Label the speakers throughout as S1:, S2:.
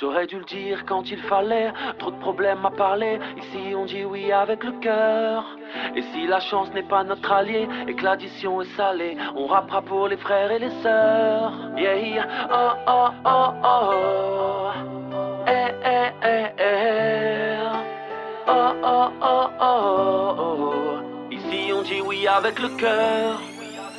S1: J'aurais dû le dire quand il fallait, trop de problèmes à parler. Ici on dit oui avec le cœur. Et si la chance n'est pas notre allié et que l'addition est salée, on rappera pour les frères et les sœurs. Yeah, oh oh oh oh. Eh eh eh eh. Oh oh oh oh oh. Ici on dit oui avec le cœur.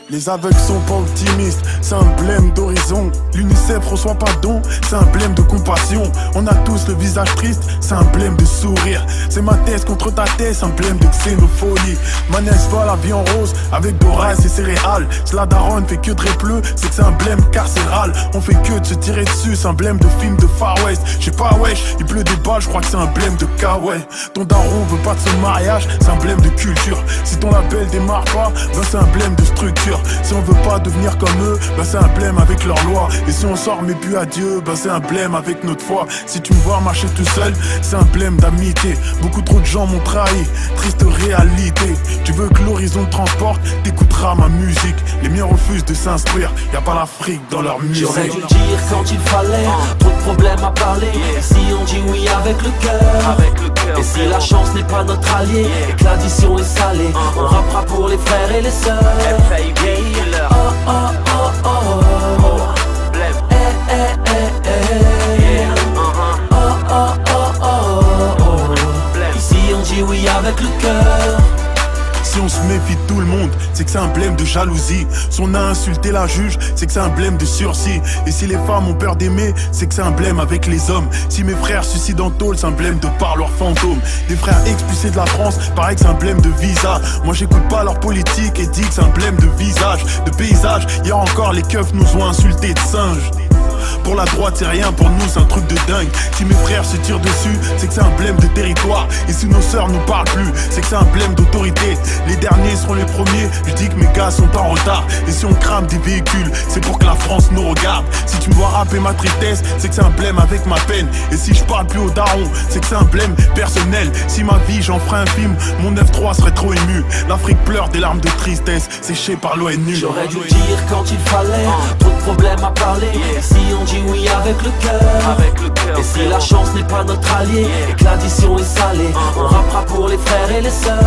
S2: Les aveugles sont pas optimistes, c'est un blême d'horizon. L'UNICEF reçoit pas de dons, c'est un blême de compassion. On a tous le visage triste, c'est un blême de sourire. C'est ma thèse contre ta thèse, un blême de xénophobie. Manès vole la vie en rose, avec Boras et céréales. Si la daronne fait que de répleu, c'est que c'est un blême carcéral. On fait que de se tirer dessus, c'est un blême de film de Far West. J'sais pas wesh, il pleut des balles, je crois que c'est un blême de Kawaii. Ton daron veut pas de ce mariage, c'est un blême de culture. Si ton label démarre pas, ben c'est un blême de structure. Si on veut pas devenir comme eux, bah c'est un blême avec leur loi. Et si on sort mais plus à Dieu, bah c'est un blême avec notre foi. Si tu me vois marcher tout seul, c'est un blême d'amitié. Beaucoup trop de gens m'ont trahi, triste réalité. Tu veux que l'horizon te transporte, t'écouteras ma musique. Les miens refusent de s'instruire, y'a pas l'Afrique dans leur musique.
S1: J'aurais dû le dire quand il fallait, trop de problèmes à parler. Si on dit oui avec le cœur, et si la chance n'est pas notre allié et que l'addition est salée, on rappera pour les frères et les sœurs. Oh oh oh oh oh. Eh eh eh eh. Oh oh oh oh oh. Ici on dit oui avec le cœur.
S2: Si on se méfie de tout le monde, c'est que c'est un blême de jalousie. Si on a insulté la juge, c'est que c'est un blême de sursis. Et si les femmes ont peur d'aimer, c'est que c'est un blême avec les hommes. Si mes frères suicident en tôle, c'est un blême de par leurs fantômes. Des frères expulsés de la France, pareil que c'est un blême de visa. Moi j'écoute pas leur politique et dis que c'est un blême de visage, de paysage. Hier encore les keufs nous ont insultés de singes. Pour la droite c'est rien, pour nous c'est un truc de dingue. Si mes frères se tirent dessus, c'est que c'est un blême de territoire. Et si nos sœurs nous parlent plus, c'est que c'est un blême d'autorité. Les derniers seront les premiers, je dis que mes gars sont en retard. Et si on crame des véhicules, c'est pour que la France nous regarde. Si tu me vois rapper ma tristesse, c'est que c'est un blême avec ma peine. Et si je parle plus au daron, c'est que c'est un blême personnel. Si ma vie j'en ferais un film, mon 9-3 serait trop ému. L'Afrique pleure des larmes de tristesse, séchées par l'ONU.
S1: J'aurais dû le dire quand il fallait, trop de problèmes à parler. Si on dit oui avec le cœur, et si la chance n'est pas notre allié et que l'addition est salée, on rappera pour les frères et les sœurs.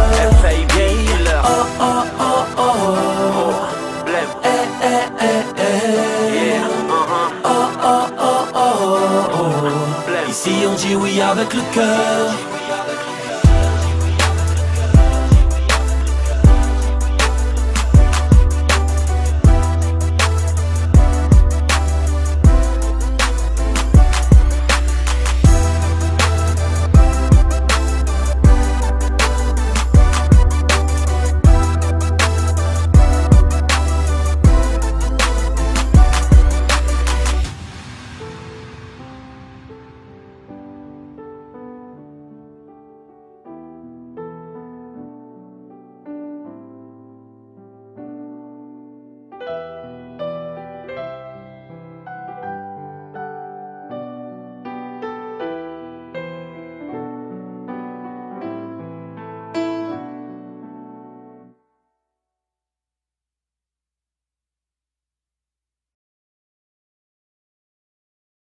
S1: Oh oh oh oh oh. Eh eh eh eh. Oh oh oh oh oh. Ici on dit oui avec le cœur.